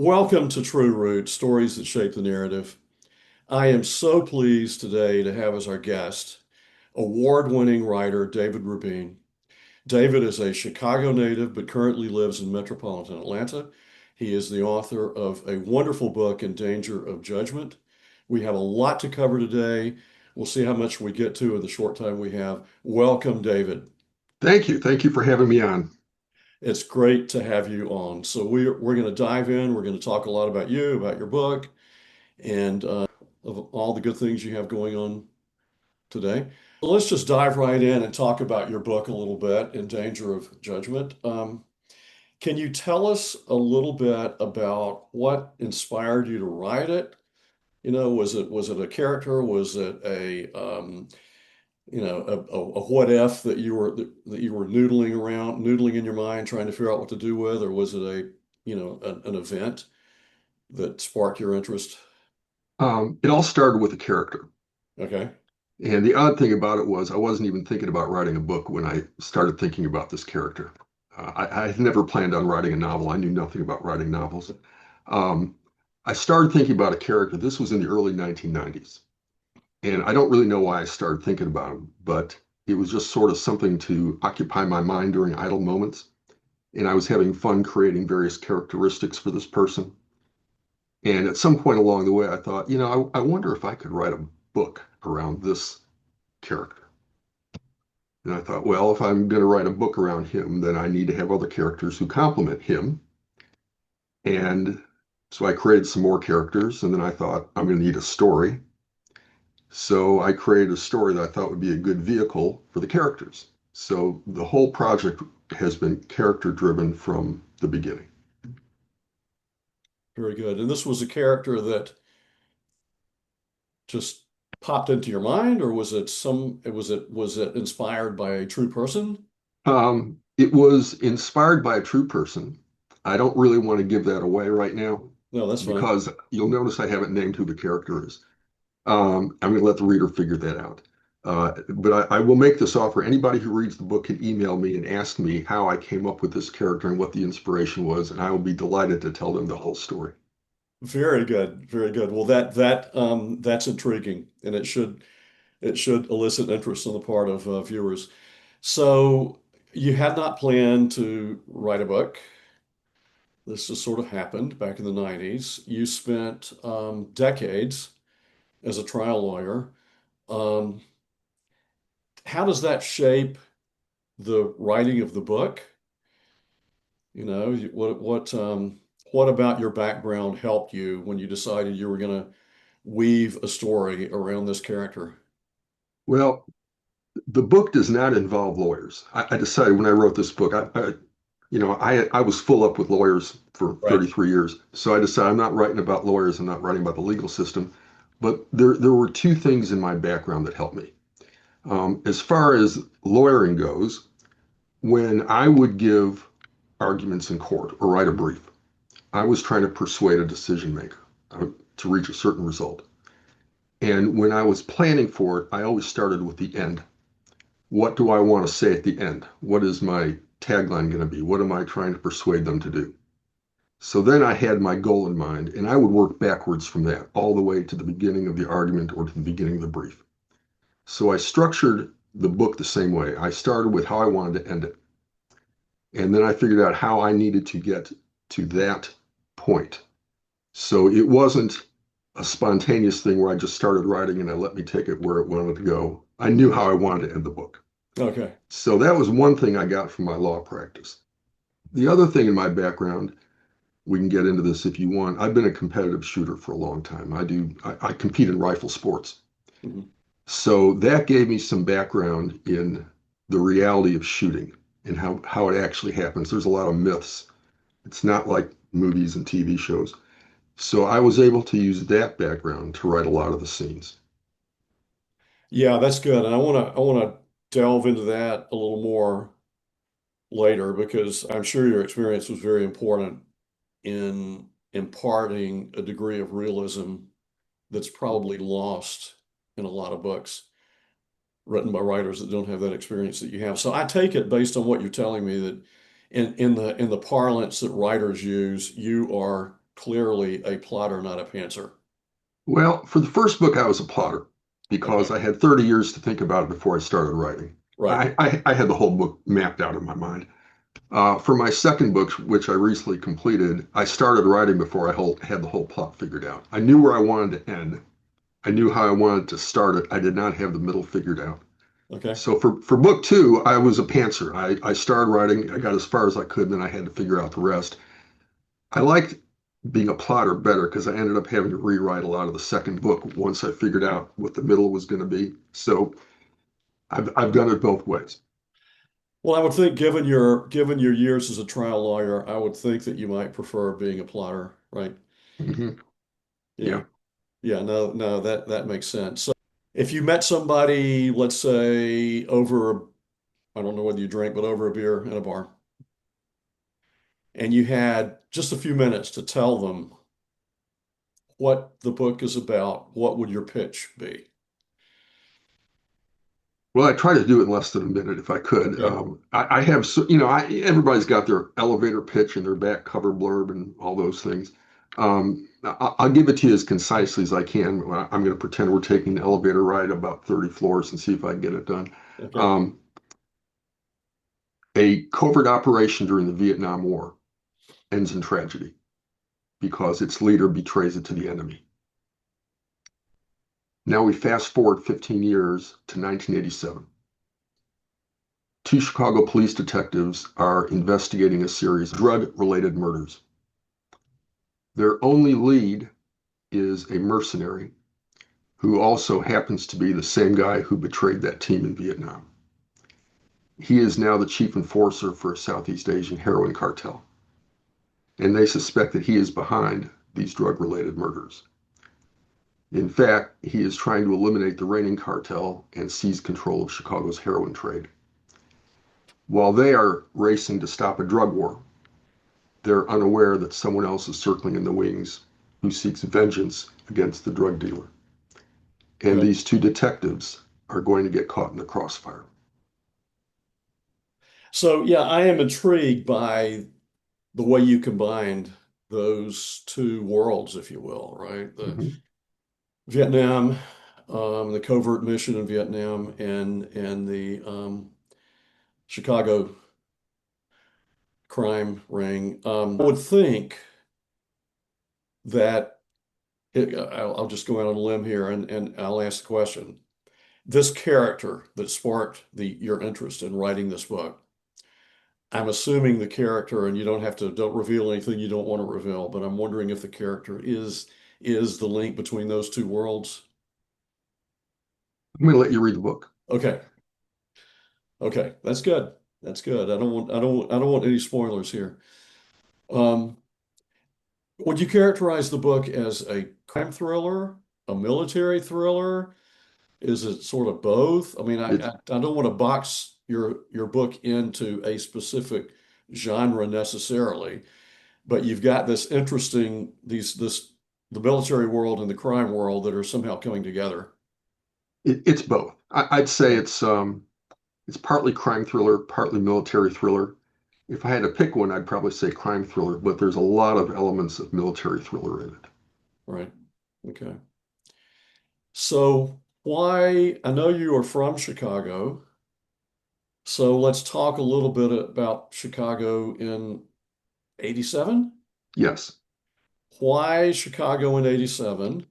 Welcome to True Roots, Stories That Shape the Narrative. I am so pleased today to have as our guest award-winning writer David Rabin. David is a Chicago native but currently lives in metropolitan Atlanta. He is the author of a wonderful book, In Danger of Judgment. We have a lot to cover today. We'll see how much we get to in the short time we have. Welcome, David. Thank you. Thank you for having me on. It's great to have you on. So we're going to dive in. We're going to talk a lot about you, about your book, and of all the good things you have going on today. So let's just dive right in and talk about your book a little bit, In Danger of Judgment. Can you tell us a little bit about what inspired you to write it? Was it a character? Was it a what if that you were noodling in your mind, trying to figure out what to do with, or was it an event that sparked your interest? It all started with a character. Okay. And the odd thing about it was I wasn't even thinking about writing a book when I started thinking about this character. I had never planned on writing a novel. I knew nothing about writing novels. Um, I started thinking about a character. This was in the early 1990s. And I don't really know why I started thinking about him, but it was just sort of something to occupy my mind during idle moments. And I was having fun creating various characteristics for this person. And at some point along the way, I thought, I wonder if I could write a book around this character. And I thought, well, if I'm going to write a book around him, then I need to have other characters who complement him. And so I created some more characters, and then I thought, I'm going to need a story. So I created a story that I thought would be a good vehicle for the characters. So the whole project has been character driven from the beginning. Very good. And this was a character that just popped into your mind, or was it inspired by a true person? It was inspired by a true person. I don't really want to give that away right now No, that's fine. because you'll notice I haven't named who the character is. I'm going to let the reader figure that out. But I will make this offer. Anybody who reads the book can email me and ask me how I came up with this character and what the inspiration was, and I will be delighted to tell them the whole story. Very good. Very good. Well, that's intriguing, and it should elicit interest on the part of viewers. So you had not planned to write a book. This just sort of happened back in the 90s. You spent decades as a trial lawyer. Um, how does that shape the writing of the book? What about your background helped you when you decided you were going to weave a story around this character? Well, the book does not involve lawyers. I decided when I wrote this book, I was full up with lawyers for Right. 33 years. So I decided I'm not writing about lawyers. I'm not writing about the legal system. But there were two things in my background that helped me. As far as lawyering goes, when I would give arguments in court or write a brief, I was trying to persuade a decision maker to reach a certain result. And when I was planning for it, I always started with the end. What do I want to say at the end? What is my tagline going to be? What am I trying to persuade them to do? So then I had my goal in mind, and I would work backwards from that all the way to the beginning of the argument or to the beginning of the brief. So I structured the book the same way. I started with how I wanted to end it. And then I figured out how I needed to get to that point. So it wasn't a spontaneous thing where I just started writing and I let me take it where it wanted to go. I knew how I wanted to end the book. Okay. So that was one thing I got from my law practice. The other thing in my background, we can get into this if you want. I've been a competitive shooter for a long time. I compete in rifle sports. Mhm. So that gave me some background in the reality of shooting and how it actually happens. There's a lot of myths. It's not like movies and TV shows. So I was able to use that background to write a lot of the scenes. Yeah, that's good. And I want to delve into that a little more later because I'm sure your experience was very important in imparting a degree of realism that's probably lost in a lot of books written by writers that don't have that experience that you have. So I take it based on what you're telling me that in the parlance that writers use, you are clearly a plotter, not a pantser. Well, for the first book, I was a plotter Okay, because I had 30 years to think about it before I started writing. right. I had the whole book mapped out in my mind. For my second book, which I recently completed, I started writing before had the whole plot figured out. I knew where I wanted to end. I knew how I wanted to start it. I did not have the middle figured out. Okay. So for book two, I was a pantser. I started writing, I got as far as I could, and then I had to figure out the rest. I liked being a plotter better because I ended up having to rewrite a lot of the second book once I figured out what the middle was going to be. So I've done it both ways. Well, I would think given your years as a trial lawyer, I would think that you might prefer being a plotter, right? Hmm. Yeah. Yeah. Yeah, no, no, that makes sense. So if you met somebody, let's say over, I don't know whether you drink, but over a beer in a bar, and you had just a few minutes to tell them what the book is about, what would your pitch be? Well, I try to do it in less than a minute if I could. Okay. I have, everybody's got their elevator pitch and their back cover blurb and all those things. I'll give it to you as concisely as I can. I'm going to pretend we're taking an elevator ride about 30 floors and see if I can get it done. Okay. Um, a covert operation during the Vietnam War ends in tragedy because its leader betrays it to the enemy. Now we fast forward 15 years to 1987. Two Chicago police detectives are investigating a series of drug-related murders. Their only lead is a mercenary who also happens to be the same guy who betrayed that team in Vietnam. He is now the chief enforcer for a Southeast Asian heroin cartel, and they suspect that he is behind these drug-related murders. In fact, he is trying to eliminate the reigning cartel and seize control of Chicago's heroin trade. While they are racing to stop a drug war, they're unaware that someone else is circling in the wings who seeks vengeance against the drug dealer. And Okay. these two detectives are going to get caught in the crossfire. So yeah, I am intrigued by the way you combined those two worlds, if you will, right? The Mhm. Vietnam, the covert mission in Vietnam, and the Chicago crime ring. I would think that I'll just go out on a limb here and I'll ask the question. This character that sparked your interest in writing this book, I'm assuming the character, and you don't reveal anything you don't want to reveal, but I'm wondering if the character is the link between those two worlds. I'm going to let you read the book. Okay. Okay. That's good. That's good. I don't want any spoilers here. Um, would you characterize the book as a crime thriller, a military thriller? Is it sort of both? I mean, It's I don't want to box your book into a specific genre necessarily, but you've got this interesting this the military world and the crime world that are somehow coming together. it's both. I'd say it's partly crime thriller, partly military thriller. If I had to pick one, I'd probably say crime thriller, but there's a lot of elements of military thriller in it. Right. Okay. So why, I know you are from Chicago, so let's talk a little bit about Chicago in 87. Yes. Why Chicago in 87?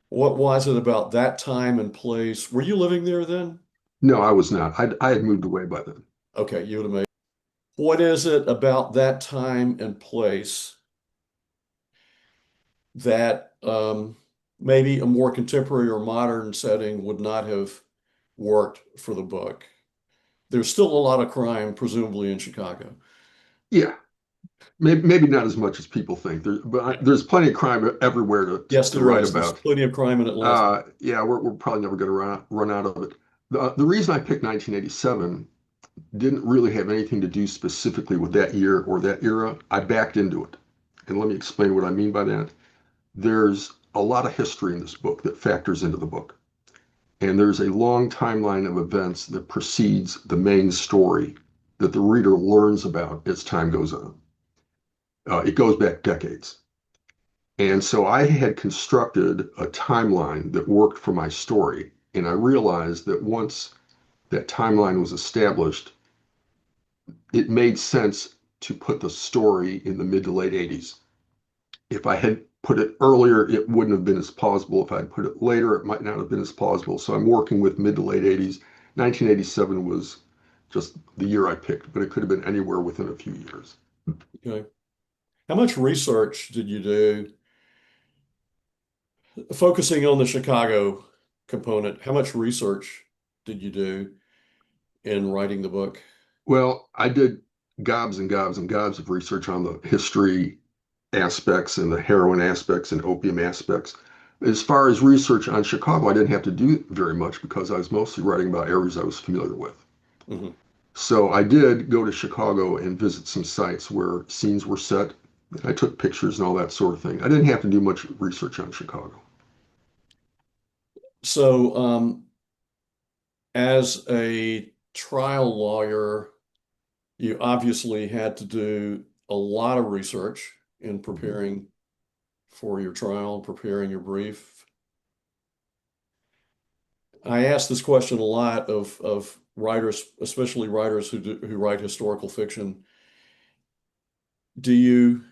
What was it about that time and place? Were you living there then? No, I was not. I had moved away by then. Okay, you would have made. What is it about that time and place that maybe a more contemporary or modern setting would not have worked for the book? There's still a lot of crime, presumably in Chicago. Yeah, maybe not as much as people think. Yeah. There's plenty of crime everywhere Yes, to there write is. There's about. plenty of crime in Atlanta. Yeah, we're probably never going to run out of it. The reason I picked 1987 didn't really have anything to do specifically with that year or that era. I backed into it. And let me explain what I mean by that. There's a lot of history in this book that factors into the book. And there's a long timeline of events that precedes the main story that the reader learns about as time goes on. It goes back decades. And so I had constructed a timeline that worked for my story. And I realized that once that timeline was established, it made sense to put the story in the mid to late 80s. If I had put it earlier, it wouldn't have been as plausible. If I'd put it later, it might not have been as plausible. So I'm working with mid to late 80s. 1987 was just the year I picked, but it could have been anywhere within a few years. Okay. How much research did you do focusing on the Chicago component? How much research did you do in writing the book? Well, I did gobs and gobs and gobs of research on the history aspects and the heroin aspects and opium aspects. As far as research on Chicago, I didn't have to do very much because I was mostly writing about areas I was familiar with. Hmm. So I did go to Chicago and visit some sites where scenes were set. I took pictures and all that sort of thing. I didn't have to do much research on Chicago. So, as a trial lawyer, you obviously had to do a lot of research in Mhm. preparing for your trial, preparing your brief. I ask this question a lot of writers, especially writers who write historical fiction. Do you,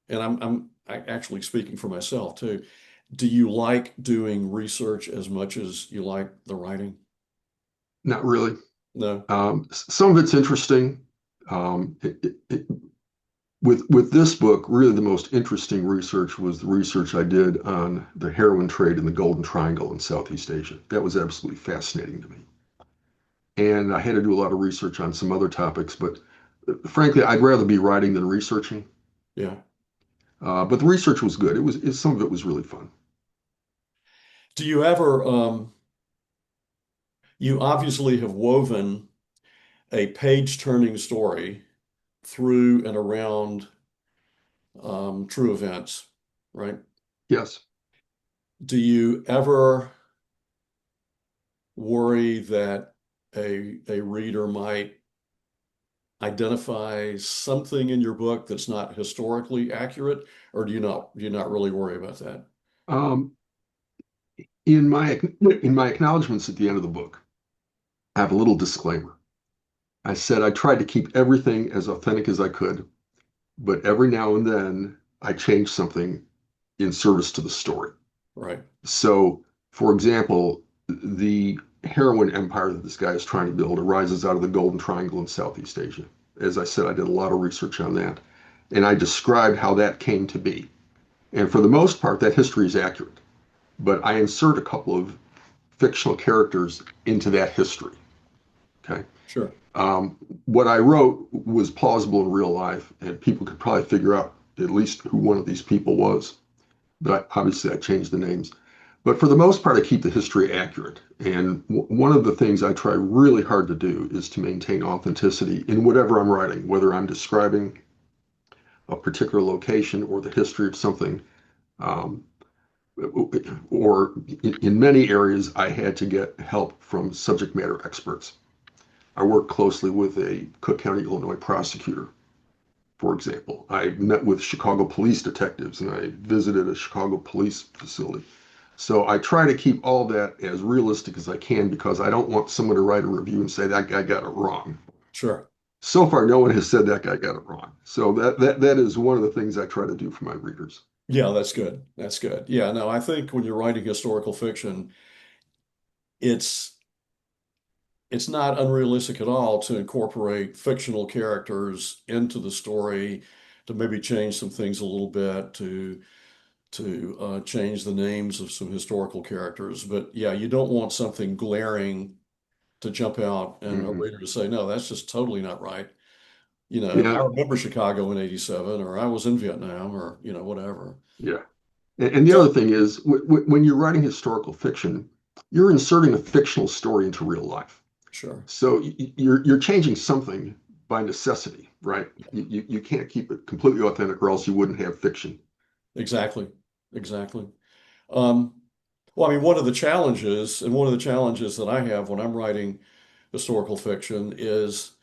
and actually speaking for myself too, do you like doing research as much as you like the writing? Not really. No, Some of it's interesting. With this book, really the most interesting research was the research I did on the heroin trade in the Golden Triangle in Southeast Asia. That was absolutely fascinating to me. And I had to do a lot of research on some other topics, but frankly, I'd rather be writing than researching. yeah. But the research was good. Some of it was really fun. Do you ever, you obviously have woven a page-turning story through and around true events, right? Yes. Do you ever worry that a reader might identify something in your book that's not historically accurate, or do you not really worry about that? Um, in my acknowledgments at the end of the book, I have a little disclaimer. I said I tried to keep everything as authentic as I could, but every now and then I changed something in service to the story. Right. So, for example, the heroin empire that this guy is trying to build arises out of the Golden Triangle in Southeast Asia. As I said, I did a lot of research on that, and I described how that came to be. And for the most part, that history is accurate, but I insert a couple of fictional characters into that history. Okay. Sure. What I wrote was plausible in real life, and people could probably figure out at least who one of these people was. But obviously, I changed the names. But for the most part, I keep the history accurate. And one of the things I try really hard to do is to maintain authenticity in whatever I'm writing, whether I'm describing a particular location or the history of something. Um, or in many areas, I had to get help from subject matter experts. I work closely with a Cook County, Illinois prosecutor, for example. I met with Chicago police detectives and I visited a Chicago police facility. So I try to keep all that as realistic as I can because I don't want someone to write a review and say that guy got it wrong. Sure. So far, no one has said that guy got it wrong. So that is one of the things I try to do for my readers. Yeah, that's good. That's good. Yeah, no, I think when you're writing historical fiction, it's it's not unrealistic at all to incorporate fictional characters into the story, to maybe change some things a little bit, to change the names of some historical characters. But yeah, you don't want something glaring to jump out and a Hmm. reader to say, no, that's just totally not right. I Yeah, remember Chicago in '87, or I was in Vietnam, or whatever. yeah. And the other So thing is, when you're writing historical fiction, you're inserting a fictional story into real life. sure. So you're changing something by necessity, right? You can't keep it completely authentic, or else you wouldn't have fiction. Exactly. Exactly. Um, well, I mean, one of the challenges that I have when I'm writing historical fiction is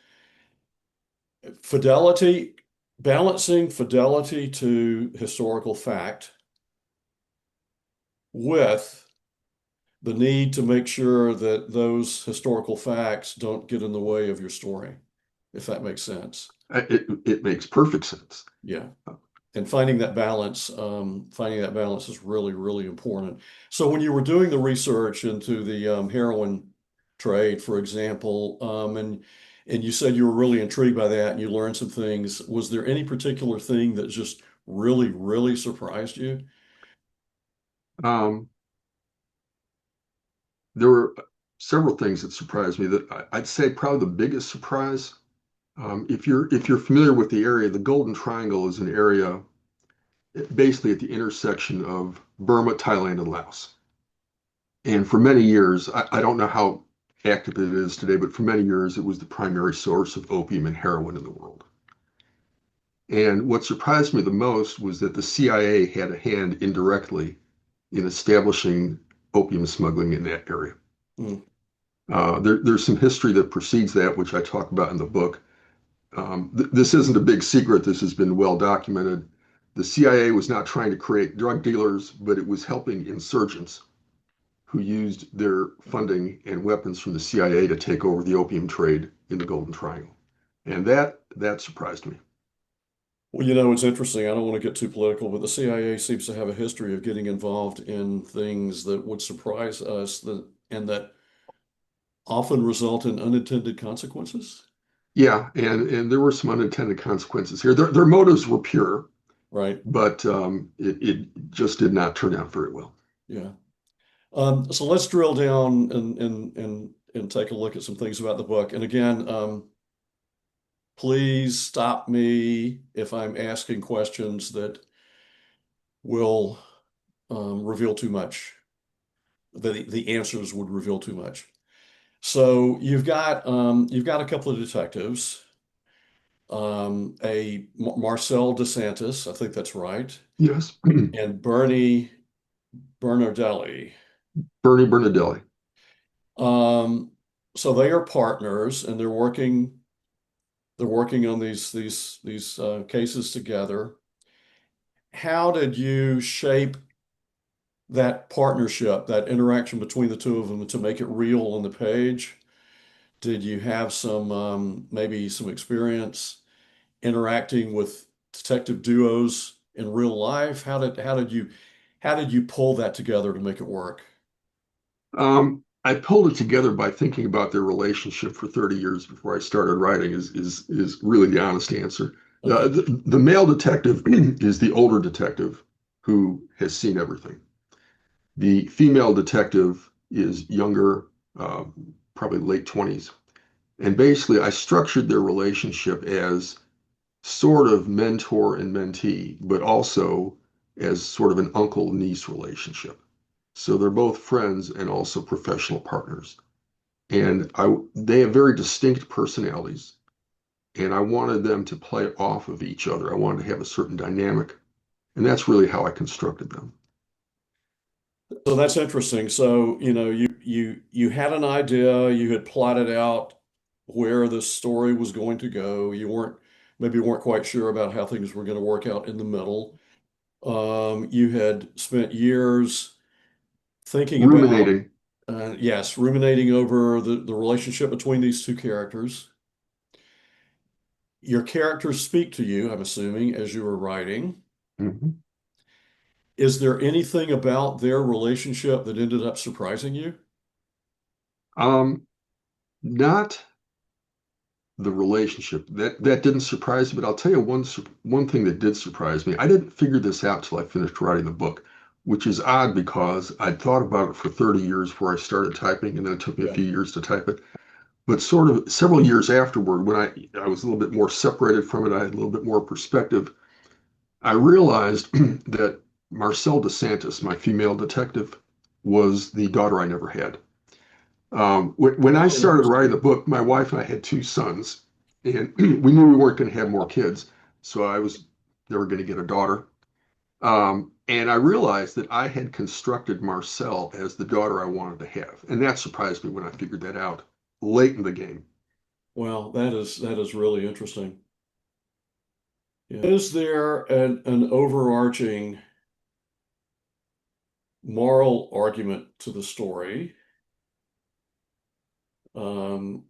fidelity. balancing fidelity to historical fact with the need to make sure that those historical facts don't get in the way of your story, if that makes sense. It makes perfect sense. Yeah. And finding that balance is really, really important. So when you were doing the research into the heroin trade, for example, and you said you were really intrigued by that and you learned some things, was there any particular thing that just really, really surprised you? Um, there were several things that surprised me. That I'd say probably the biggest surprise. If you're familiar with the area, the Golden Triangle is an area basically at the intersection of Burma, Thailand, and Laos. And for many years, I don't know how active it is today, but for many years, it was the primary source of opium and heroin in the world. And what surprised me the most was that the CIA had a hand indirectly in establishing opium smuggling in that area. Mm, There's some history that precedes that, which I talk about in the book. This isn't a big secret. This has been well documented. The CIA was not trying to create drug dealers, but it was helping insurgents who used their funding and weapons from the CIA to take over the opium trade in the Golden Triangle. And that surprised me. Well, it's interesting. I don't want to get too political, but the CIA seems to have a history of getting involved in things that would surprise us and that often result in unintended consequences, Yeah, and there were some unintended consequences here. Their motives were pure, right? but it just did not turn out very well. Yeah. So let's drill down and take a look at some things about the book. And again, please stop me if I'm asking questions that will reveal too much, that the answers would reveal too much. So you've got a couple of detectives, a Marcel DeSantis, I think that's right, Yes, and Bernie Bernardelli. Bernie Bernardelli. Um, so they are partners and they're working on these cases together. How did you shape that partnership, that interaction between the two of them to make it real on the page? Did you have some maybe some experience interacting with detective duos in real life? How did you pull that together to make it work? I pulled it together by thinking about their relationship for 30 years before I started writing is really the honest answer. Okay. The male detective is the older detective who has seen everything. The female detective is younger, probably late 20s. And basically, I structured their relationship as sort of mentor and mentee, but also as sort of an uncle-niece relationship. So they're both friends and also professional partners. And they have very distinct personalities, and I wanted them to play off of each other. I wanted to have a certain dynamic, and that's really how I constructed them. So that's interesting. So, you had an idea, you had plotted out where the story was going to go. You weren't quite sure about how things were going to work out in the middle. You had spent years thinking about, Ruminating. yes, ruminating over the relationship between these two characters. Your characters speak to you, I'm assuming, as you were writing. Mhm. Is there anything about their relationship that ended up surprising you? Um, Not the relationship that didn't surprise me, but I'll tell you one thing that did surprise me. I didn't figure this out till I finished writing the book, which is odd because I'd thought about it for 30 years before I started typing, and then it took me a Yeah. few years to type it. But sort of several years afterward, when I was a little bit more separated from it, I had a little bit more perspective. I realized that Marcel DeSantis, my female detective, was the daughter I never had. When I Oh, started writing interesting. the book, my wife and I had two sons, and we knew we weren't going to have more kids, so I was never going to get a daughter. And I realized that I had constructed Marcel as the daughter I wanted to have, and that surprised me when I figured that out late in the game. Well, that is really interesting. Yeah. Is there an overarching moral argument to the story? Um,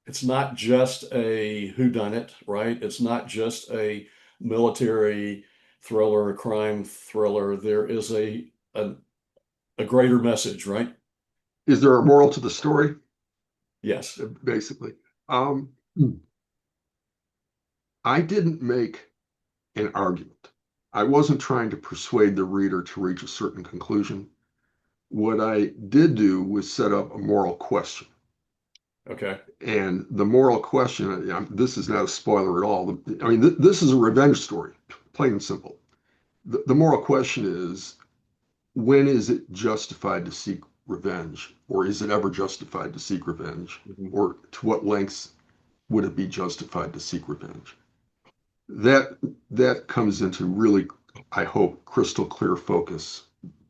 it's not just a whodunit, right? It's not just a military thriller, a crime thriller. There is a greater message, right? Is there a moral to the story? Yes. Basically. Um, I didn't make an argument. I wasn't trying to persuade the reader to reach a certain conclusion. What I did do was set up a moral question. Okay. And the moral question, this is not a spoiler at all. I mean, this is a revenge story, plain and simple. The moral question is, when is it justified to seek revenge? Or is it ever justified to seek revenge? Mhm. Or to what lengths would it be justified to seek revenge? That that comes into really, I hope, crystal clear focus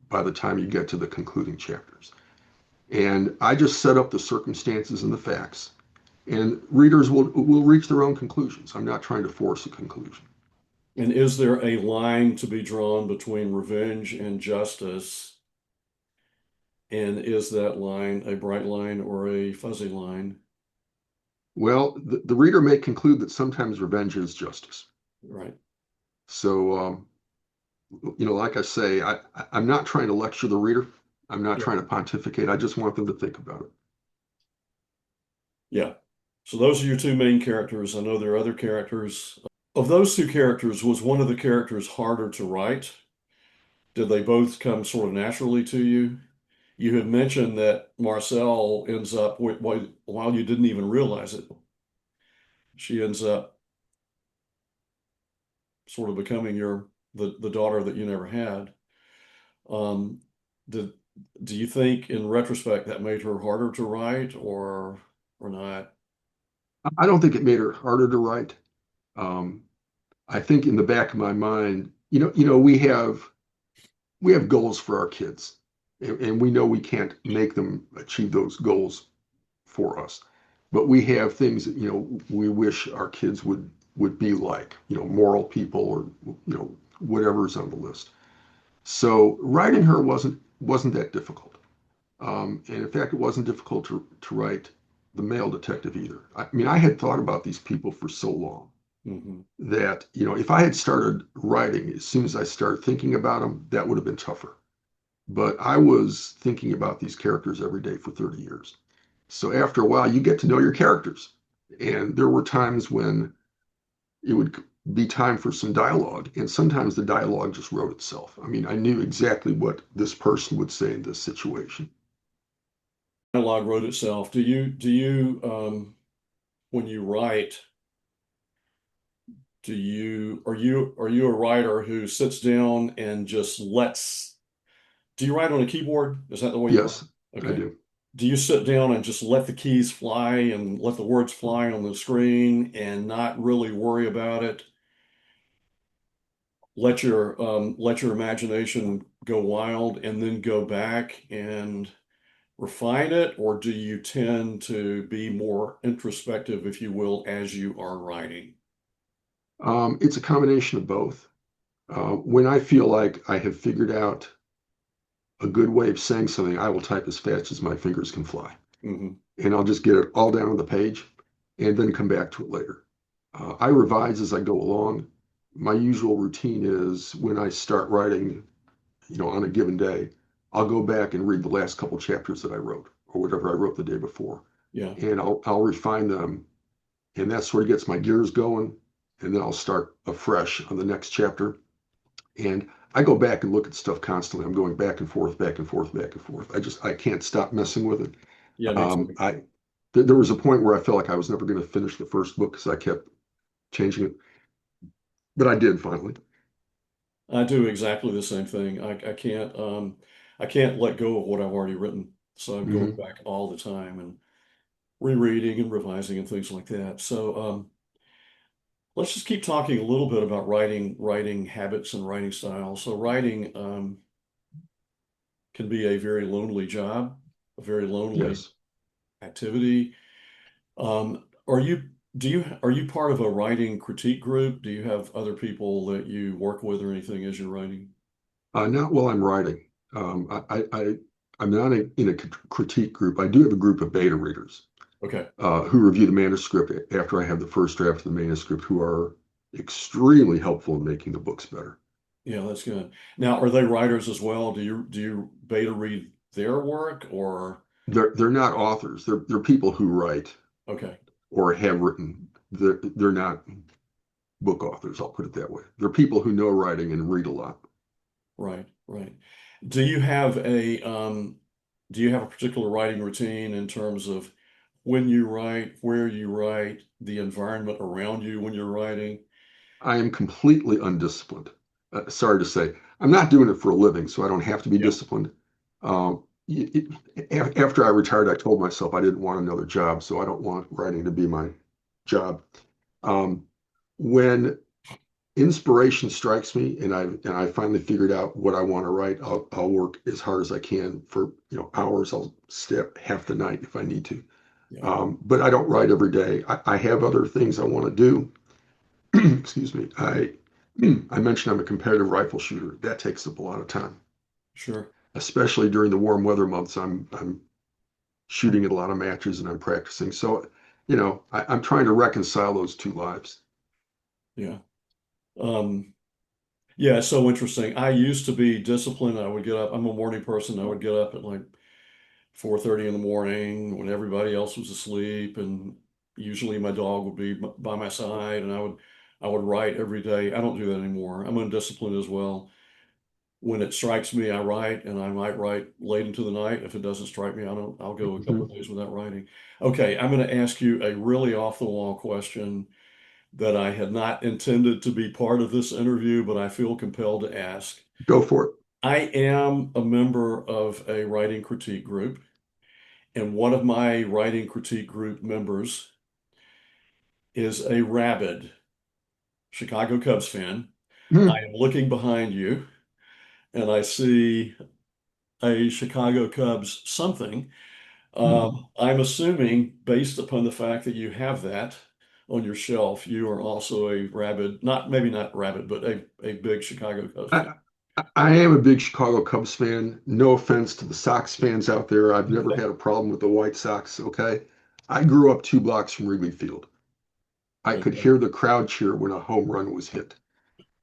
by the time you get to the concluding chapters. And I just set up the circumstances and the facts, and readers will reach their own conclusions. I'm not trying to force a conclusion. And is there a line to be drawn between revenge and justice? And is that line a bright line or a fuzzy line? Well, the reader may conclude that sometimes revenge is justice. Right. So, like I say, I'm not trying to lecture the reader. I'm not Yeah. trying to pontificate. I just want them to think about it. Yeah. So those are your two main characters. I know there are other characters. Of those two characters, was one of the characters harder to write? Did they both come sort of naturally to you? You had mentioned that Marcel ends up, while you didn't even realize it, she ends up sort of becoming the daughter that you never had. Um, did do you think in retrospect that made her harder to write or not? I don't think it made her harder to write. Um, I think in the back of my mind, we have goals for our kids, and we know we can't make them achieve those goals for us, but we have things that we wish our kids would be like, moral people or whatever's on the list. So writing her wasn't that difficult, and in fact, it wasn't difficult to write the male detective either. I mean, I had thought about these people for so long Hmm. that if I had started writing as soon as I started thinking about them, that would have been tougher. But I was thinking about these characters every day for 30 years. So after a while, you get to know your characters. And there were times when it would be time for some dialogue, and sometimes the dialogue just wrote itself. I mean, I knew exactly what this person would say in this situation. Dialogue wrote itself. Do you when you write, are you a writer who sits down and just lets do you write on a keyboard? Is that the way you write? Yes, I Okay. do. Do you sit down and just let the keys fly and let the words fly on the screen and not really worry about it? Let your imagination go wild and then go back and refine it, or do you tend to be more introspective, if you will, as you are writing? It's a combination of both. When I feel like I have figured out a good way of saying something, I will type as fast as my fingers can fly. Hmm. And I'll just get it all down on the page and then come back to it later. I revise as I go along. My usual routine is when I start writing, on a given day, I'll go back and read the last couple chapters that I wrote or whatever I wrote the day before, Yeah. and I'll refine them, and that sort of gets my gears going, and then I'll start afresh on the next chapter. And I go back and look at stuff constantly. I'm going back and forth, back and forth, back and forth. I can't stop messing with it. Yeah, me too. I there was a point where I felt like I was never going to finish the first book because I kept changing it, but I did finally. I do exactly the same thing. I can't let go of what I've already written. So I'm going Hmm. back all the time and rereading and revising and things like that. So let's just keep talking a little bit about writing habits and writing style. So writing can be a very lonely job, a very lonely Yes. activity. Are you Are you part of a writing critique group? Do you have other people that you work with or anything as you're writing? Not while I'm writing. I'm not in a critique group. I do have a group of beta readers Okay. who review the manuscript after I have the first draft of the manuscript, who are extremely helpful in making the books better. Yeah, that's good. Now, are they writers as well? Do you beta read their work or They're not authors. They're people who write okay. or have written. They're not book authors. I'll put it that way. They're people who know writing and read a lot. Right, right. Do you have a do you have a particular writing routine in terms of when you write, where you write, the environment around you when you're writing? I am completely undisciplined. Sorry to say, I'm not doing it for a living, so I don't have to be Yeah, disciplined. After I retired, I told myself I didn't want another job, so I don't want writing to be my job. Um, when inspiration strikes me, and I finally figured out what I want to write, I'll work as hard as I can for hours. I'll stay up half the night if I need to. yeah, But I don't write every day. I have other things I want to do. Excuse me. I mentioned I'm a competitive rifle shooter. That takes up a lot of time, sure. especially during the warm weather months. I'm shooting at a lot of matches and I'm practicing. So, I'm trying to reconcile those two lives. Yeah. Um, yeah, it's so interesting. I used to be disciplined. I would get up. I'm a morning person. I would get up at like 4:30 in the morning when everybody else was asleep, and usually my dog would be by my side, and I would write every day. I don't do that anymore. I'm undisciplined as well. When it strikes me, I write, and I might write late into the night. If it doesn't strike me, I don't. I'll go a couple of Mhm. days without writing. Okay, I'm going to ask you a really off the wall question that I had not intended to be part of this interview, but I feel compelled to ask. Go for it. I am a member of a writing critique group, and one of my writing critique group members is a rabid Chicago Cubs fan. I Hmm. am looking behind you and I see a Chicago Cubs something. I'm assuming, based upon the fact that you have that on your shelf, you are also a rabid, not maybe not rabid, but a big Chicago Cubs fan. I, I am a big Chicago Cubs fan. No offense to the Sox fans out there. I've never had a problem with the White Sox, okay? I grew up 2 blocks from Wrigley Field. I could Okay. hear the crowd cheer when a home run was hit.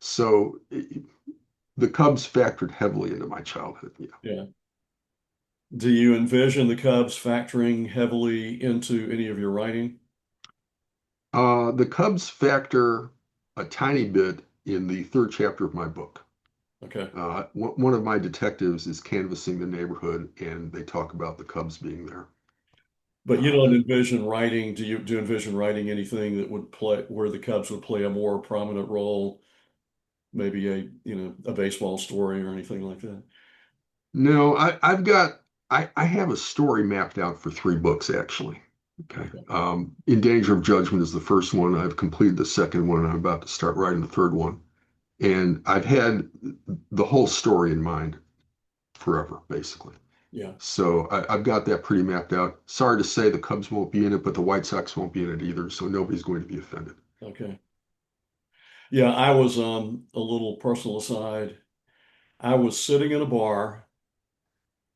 So the Cubs factored heavily into my childhood. Yeah. Yeah. Do you envision the Cubs factoring heavily into any of your writing? The Cubs factor a tiny bit in the third chapter of my book. Okay. One of my detectives is canvassing the neighborhood, and they talk about the Cubs being there. But you Uh, don't envision writing, do you envision writing anything that would play where the Cubs would play a more prominent role, maybe a baseball story or anything like that? no, I have a story mapped out for 3 books actually. Okay. Okay. In Danger of Judgment is the first one. I've completed the second one, and I'm about to start writing the third one. And I've had the whole story in mind forever, basically. Yeah. So I've got that pretty mapped out. Sorry to say the Cubs won't be in it, but the White Sox won't be in it either, so nobody's going to be offended. Okay. Yeah, I was a little personal aside. I was sitting in a bar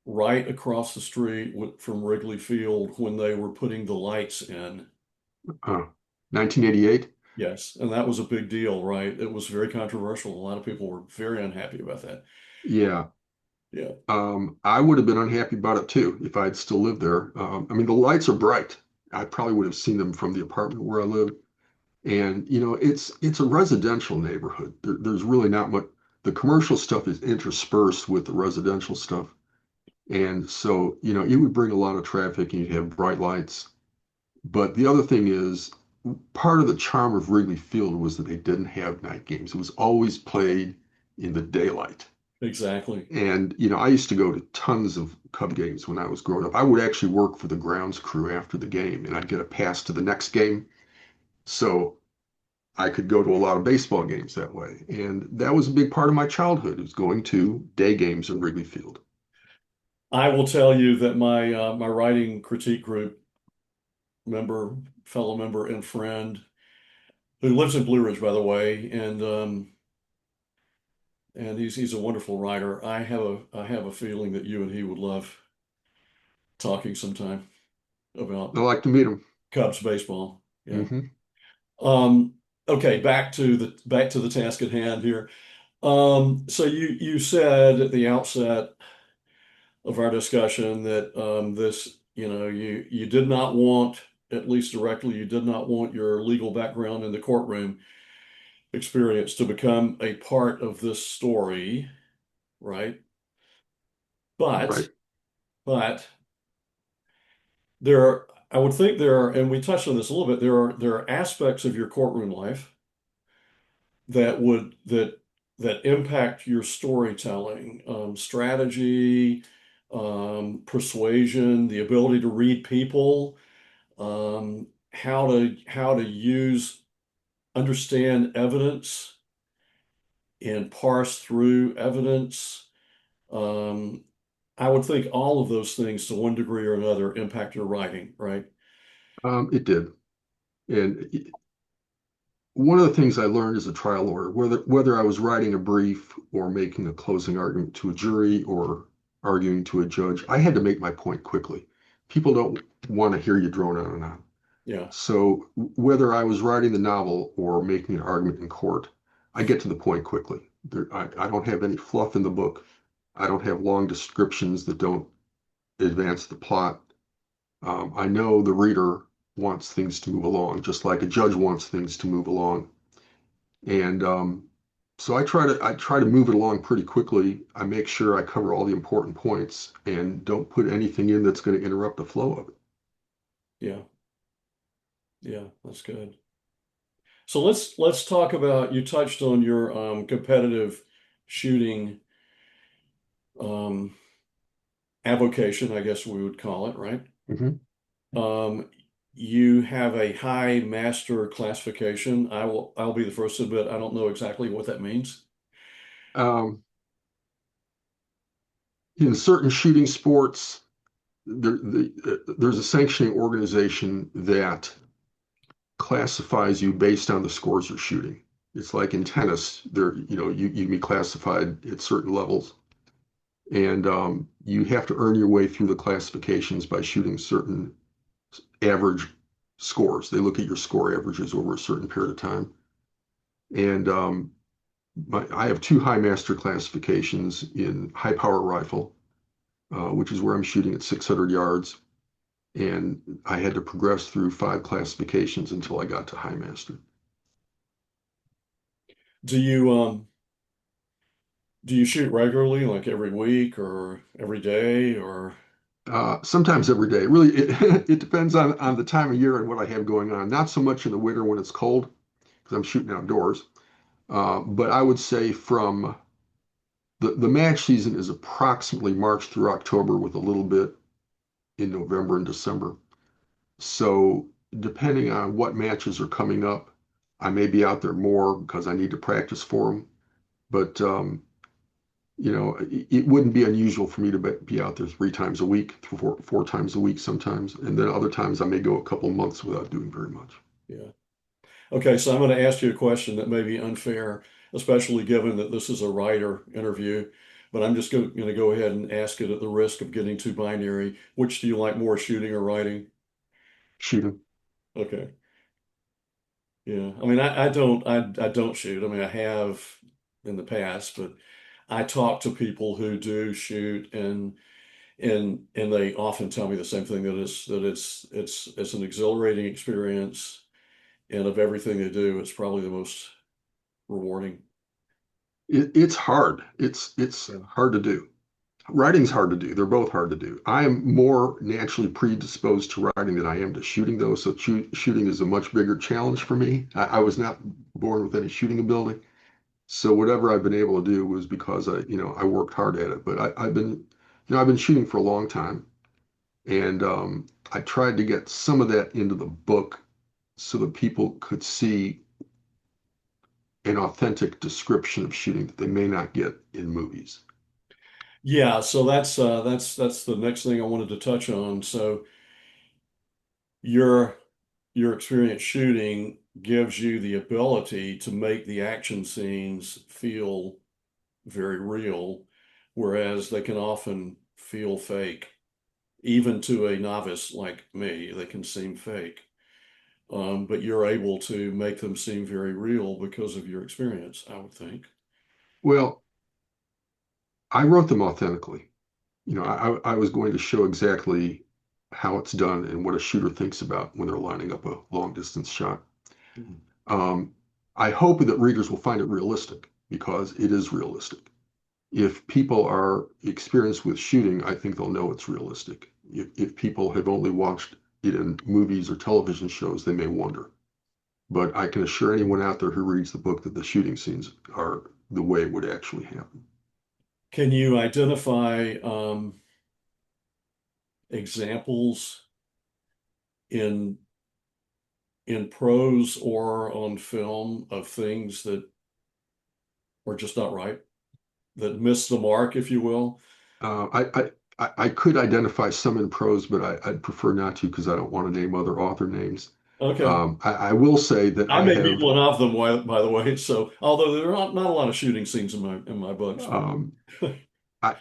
right across the street from Wrigley Field when they were putting the lights in. Uh, 1988? Yes, and that was a big deal, right? It was very controversial. A lot of people were very unhappy about that. Yeah. Yeah, I would have been unhappy about it too if I'd still lived there. I mean, the lights are bright. I probably would have seen them from the apartment where I live. And it's a residential neighborhood. There's really not much. The commercial stuff is interspersed with the residential stuff. And so, it would bring a lot of traffic and you'd have bright lights. But the other thing is, part of the charm of Wrigley Field was that they didn't have night games. It was always played in the daylight. exactly. And, I used to go to tons of Cub games when I was growing up. I would actually work for the grounds crew after the game and I'd get a pass to the next game. So I could go to a lot of baseball games that way. And that was a big part of my childhood, was going to day games in Wrigley Field. I will tell you that my writing critique group member fellow member and friend who lives in Blue Ridge, by the way, and he's a wonderful writer. I have a feeling that you and he would love talking sometime about I like to meet them. Cubs baseball. Yeah. Hmm. Um, okay, back to the task at hand here. So you said at the outset of our discussion that this, you did not want, at least directly, you did not want your legal background in the courtroom experience to become a part of this story, right? Right. But but there are, I would think there are, and we touched on this a little bit, there are aspects of your courtroom life that impact your storytelling, strategy, persuasion, the ability to read people, how to use understand evidence and parse through evidence. Um, I would think all of those things to one degree or another impact your writing, right? It did. And one of the things I learned as a trial lawyer, whether I was writing a brief or making a closing argument to a jury or arguing to a judge, I had to make my point quickly. People don't want to hear you drone on and on. Yeah, So whether I was writing the novel or making an argument in court, I get to the point quickly. I don't have any fluff in the book. I don't have long descriptions that don't advance the plot. I know the reader wants things to move along, just like a judge wants things to move along. And so I try to move it along pretty quickly. I make sure I cover all the important points and don't put anything in that's going to interrupt the flow of it. yeah, yeah, that's good. So let's talk about, you touched on your competitive shooting um, avocation, I guess we would call it, right? Mhm. Um, you have a high master classification. I'll be the first to admit I don't know exactly what that means. Um, in certain shooting sports, there's a sanctioning organization that classifies you based on the scores you're shooting. It's like in tennis, you can be classified at certain levels, and you have to earn your way through the classifications by shooting certain average scores. They look at your score averages over a certain period of time, and I have two high master classifications in high power rifle, which is where I'm shooting at 600 yards, and I had to progress through five classifications until I got to high master. Do you um do you shoot regularly, like every week or every day or Sometimes every day. Really, it depends on the time of year and what I have going on. Not so much in the winter when it's cold, because I'm shooting outdoors. But I would say from the match season is approximately March through October with a little bit in November and December. So depending on what matches are coming up, I may be out there more because I need to practice for them. But it wouldn't be unusual for me to be out there three times a week, four times a week sometimes, and then other times I may go a couple of months without doing very much. yeah. Okay, so I'm going to ask you a question that may be unfair, especially given that this is a writer interview, but I'm just going to go ahead and ask it at the risk of getting too binary. Which do you like more, shooting or writing? Shooting. Okay. Yeah. I mean, I don't shoot. I mean, I have in the past, but I talk to people who do shoot and they often tell me the same thing, that it's an exhilarating experience, and of everything they do, it's probably the most rewarding. It's hard. It's Yeah. hard to do. Writing's hard to do. They're both hard to do. I am more naturally predisposed to writing than I am to shooting, though. So shooting is a much bigger challenge for me. I was not born with any shooting ability. So whatever I've been able to do was because I worked hard at it. But I've been shooting for a long time, and I tried to get some of that into the book so that people could see an authentic description of shooting that they may not get in movies. Yeah, so that's the next thing I wanted to touch on. So you're your experience shooting gives you the ability to make the action scenes feel very real, whereas they can often feel fake. Even to a novice like me, they can seem fake. But you're able to make them seem very real because of your experience, I would think. Well, I wrote them authentically. I was going to show exactly how it's done and what a shooter thinks about when they're lining up a long distance shot. Mhm. Um, I hope that readers will find it realistic because it is realistic. If people are experienced with shooting, I think they'll know it's realistic. If people have only watched it in movies or television shows, they may wonder. But I can assure anyone out there who reads the book that the shooting scenes are the way it would actually happen. Can you identify examples in prose or on film of things that were just not right, that missed the mark, if you will? Uh, I, I could identify some in prose, but I'd prefer not to because I don't want to name other author names. Okay. I will say that I I may be have, one of them, by the way. So, although there are not a lot of shooting scenes in my books, but um, I,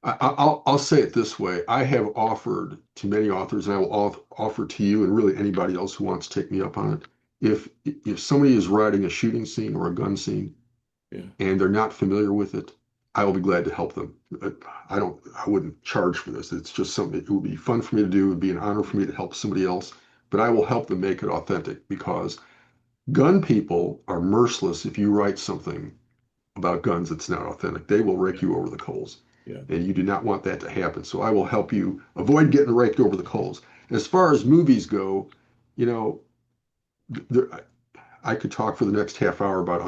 I'll say it this way. I have offered to many authors, and I will offer to you and really anybody else who wants to take me up on it. If somebody is writing a shooting scene or a gun scene yeah, and they're not familiar with it, I will be glad to help them. I wouldn't charge for this. It's just something, it would be fun for me to do. It would be an honor for me to help somebody else, but I will help them make it authentic because gun people are merciless if you write something about guns that's not authentic. They will rake yeah, you over the coals. yeah. And you do not want that to happen. So I will help you avoid getting raked over the coals. As far as movies go, you know, there, I could talk for the next half hour about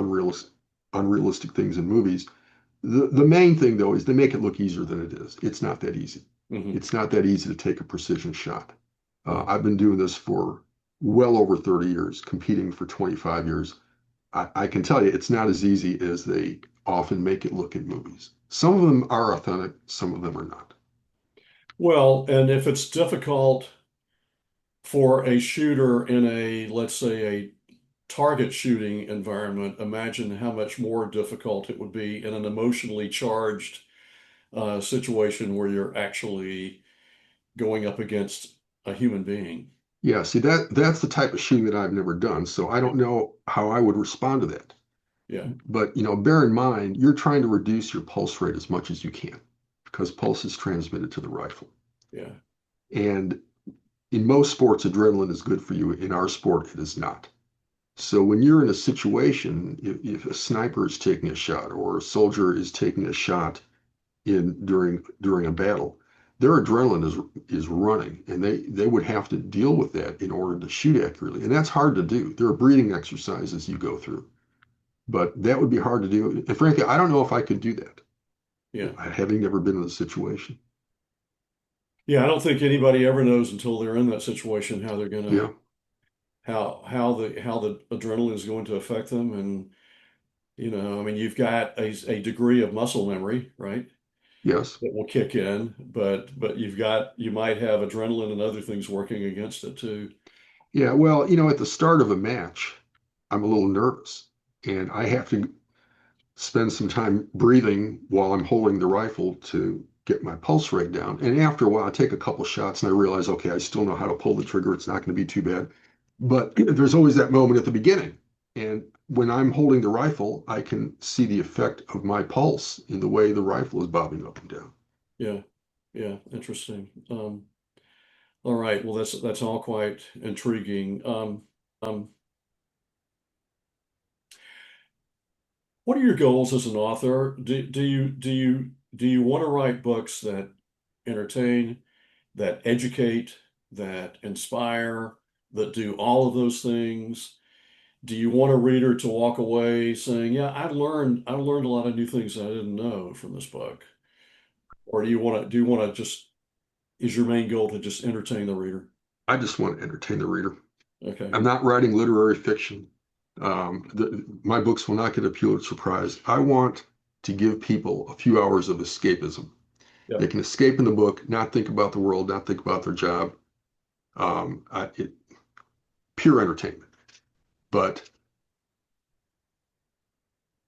unrealistic things in movies. The main thing though is they make it look easier than it is. It's not that easy. Hmm. It's not that easy to take a precision shot. Yeah. I've been doing this for well over 30 years, competing for 25 years. I can tell you it's not as easy as they often make it look in movies. Some of them are authentic, some of them are not. Well, and if it's difficult for a shooter in a, let's say, a target shooting environment, imagine how much more difficult it would be in an emotionally charged situation where you're actually going up against a human being. Yeah, see that's the type of shooting that I've never done, so I Yeah, don't know how I would respond to that. yeah, But bear in mind, you're trying to reduce your pulse rate as much as you can because pulse is transmitted to the rifle. yeah, And in most sports, adrenaline is good for you. In our sport, it is not. So when you're in a situation, if a sniper is taking a shot or a soldier is taking a shot during a battle, their adrenaline is running, and they would have to deal with that in order to shoot accurately, and that's hard to do. There are breathing exercises you go through, but that would be hard to do. And frankly, I don't know if I could do that, yeah. having never been in the situation. Yeah, I don't think anybody ever knows until they're in that situation how they're gonna Yeah. how the adrenaline is going to affect them. And I mean, you've got a degree of muscle memory, right? Yes. That will kick in, but you might have adrenaline and other things working against it too. Yeah. Well, at the start of a match, I'm a little nervous, and I have to spend some time breathing while I'm holding the rifle to get my pulse rate down. And after a while, I take a couple shots and I realize, okay, I still know how to pull the trigger. It's not going to be too bad. But there's always that moment at the beginning. And when I'm holding the rifle, I can see the effect of my pulse in the way the rifle is bobbing up and down. Yeah, yeah, interesting. All right, well, that's all quite intriguing. What are your goals as an author? Do you want to write books that entertain, that educate, that inspire, that do all of those things? Do you want a reader to walk away saying, "Yeah, I learned a lot of new things I didn't know from this book"? Or do you want to just is your main goal to just entertain the reader? I just want to entertain the reader. Okay. I'm not writing literary fiction. My books will not get a Pulitzer Prize. I want to give people a few hours of escapism. They Yep. can escape in the book, not think about the world, not think about their job. Um, I, it, pure entertainment. But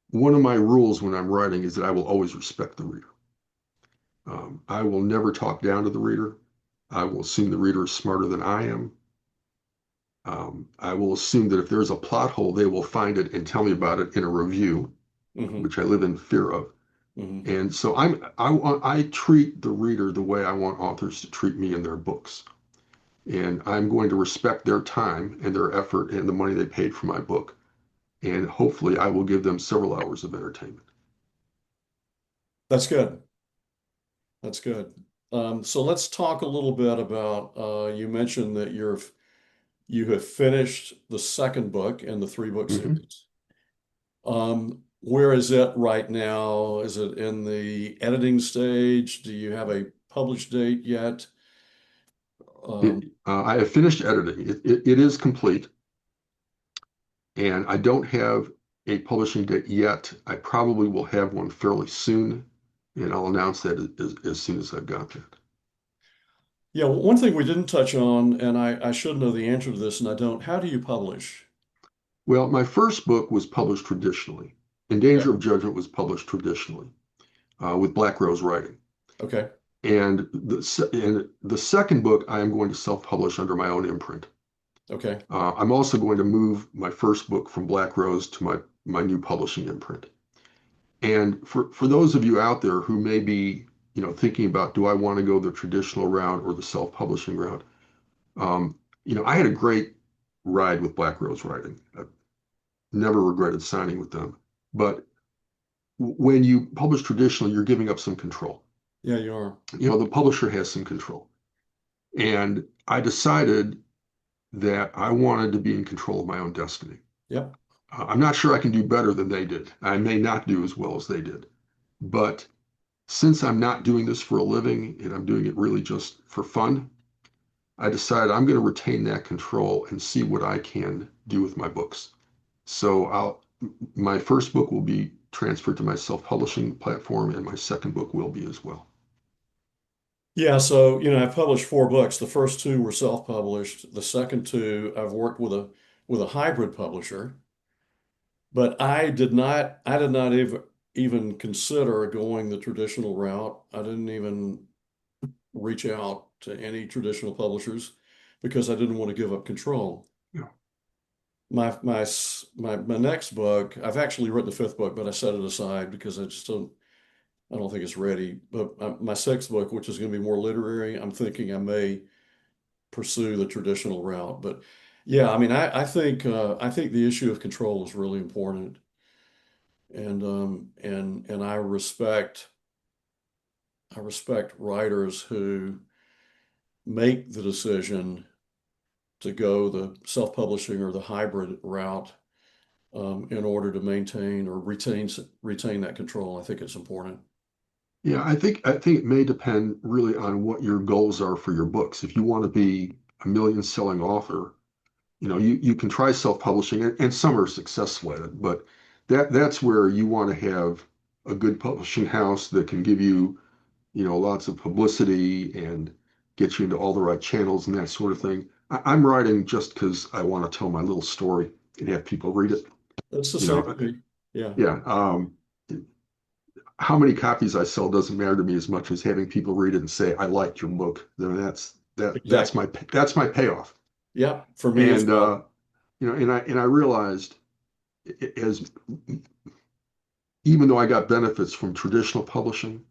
one of my rules when I'm writing is that I will always respect the reader. I will never talk down to the reader. I will assume the reader is smarter than I am. I will assume that if there's a plot hole, they will find it and tell me about it in a review, Hmm. which I live in fear of. Hmm. And so I treat the reader the way I want authors to treat me in their books. And I'm going to respect their time and their effort and the money they paid for my book. And hopefully I will give them several hours of entertainment. That's good. That's good. So let's talk a little bit about you mentioned that you have finished the second book in the three book Mhm. series. Where is it right now? Is it in the editing stage? Do you have a published date yet? Um, I have finished editing. It is complete, and I don't have a publishing date yet. I probably will have one fairly soon, and I'll announce that as soon as I've got that. yeah, one thing we didn't touch on, and I should know the answer to this, and I don't. How do you publish? Well, my first book was published traditionally. In Okay. Danger of Judgment was published traditionally with Black Rose Writing. Okay. And the second book I am going to self-publish under my own imprint. Okay. I'm also going to move my first book from Black Rose to my new publishing imprint. And for those of you out there who may be, thinking about, do I want to go the traditional route or the self-publishing route? Um, I had a great ride with Black Rose Writing. I've never regretted signing with them. But when you publish traditionally, you're giving up some control. Yeah, you are. The publisher has some control. And I decided that I wanted to be in control of my own destiny. Yep. I'm not sure I can do better than they did. I may not do as well as they did. But since I'm not doing this for a living and I'm doing it really just for fun, I decided I'm going to retain that control and see what I can do with my books. So my first book will be transferred to my self-publishing platform, and my second book will be as well. Yeah, so I've published four books. The first two were self-published. The second two, I've worked with a hybrid publisher, but I did not even consider going the traditional route. I didn't even reach out to any traditional publishers because I didn't want to give up control. Yeah. My next book, I've actually written the fifth book, but I set it aside because I don't think it's ready. But my sixth book, which is going to be more literary, I'm thinking I may pursue the traditional route. But yeah, I mean, I think the issue of control is really important, and I respect writers who make the decision to go the self-publishing or the hybrid route in order to maintain or retain that control. I think it's important. Yeah, I think it may depend really on what your goals are for your books. If you want to be a million selling author, you can try self-publishing, and some are successful at it, but that's where you want to have a good publishing house that can give you, lots of publicity and get you into all the right channels and that sort of thing. I'm writing just because I want to tell my little story and have people read it. That's the You same with know, me. Yeah, yeah. How many copies I sell doesn't matter to me as much as having people read it and say, "I liked your book." Then exactly. that's my payoff. Yeah, for me as And well. and I realized as even though I got benefits from traditional publishing,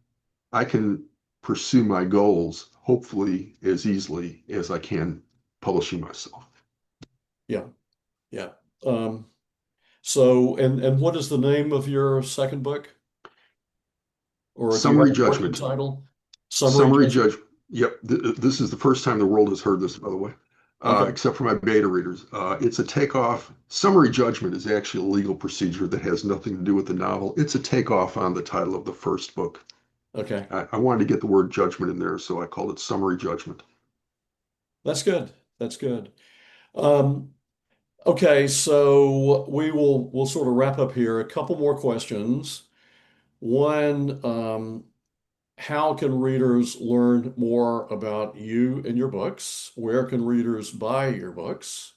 I can pursue my goals hopefully as easily as I can publishing myself. Yeah, yeah. Um, and what is the name of your second book? Or do you have Summary a working judgment. title? Summary Summary judgment. judgment. Yep. This is the first time the world has heard this, by the way, Okay. except for my beta readers. It's a takeoff. Summary judgment is actually a legal procedure that has nothing to do with the novel. It's a takeoff on the title of the first book. Okay. I wanted to get the word judgment in there, so I called it summary judgment. That's good. That's good. Um, okay, so we'll sort of wrap up here. A couple more questions. One, how can readers learn more about you and your books? Where can readers buy your books?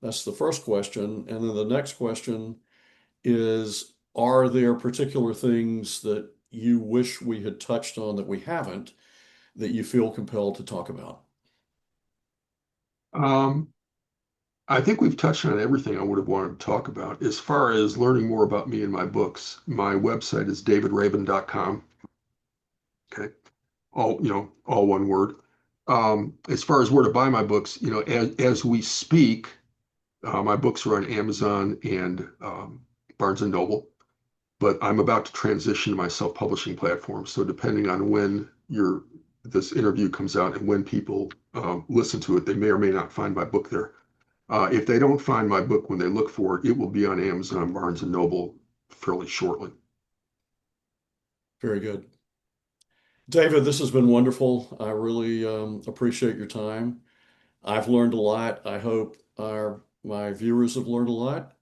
That's the first question. And then the next question is, are there particular things that you wish we had touched on that we haven't that you feel compelled to talk about? Um, I think we've touched on everything I would have wanted to talk about. As far as learning more about me and my books, my website is davidrabin.com. Okay. All one word. As far as where to buy my books, as we speak, my books are on Amazon and Barnes and Noble, but I'm about to transition to my self-publishing platform. So depending on when this interview comes out and when people listen to it, they may or may not find my book there. If they don't find my book when they look for it, it will be on Amazon, Barnes and Noble fairly shortly. Very good. David, this has been wonderful. I really appreciate your time. I've learned a lot. I hope my viewers have learned a lot,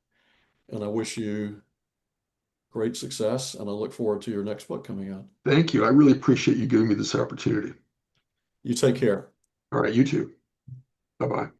and I wish you great success, and I look forward to your next book coming out. Thank you. I really appreciate you giving me this opportunity. You take care. All right, you too. Bye bye.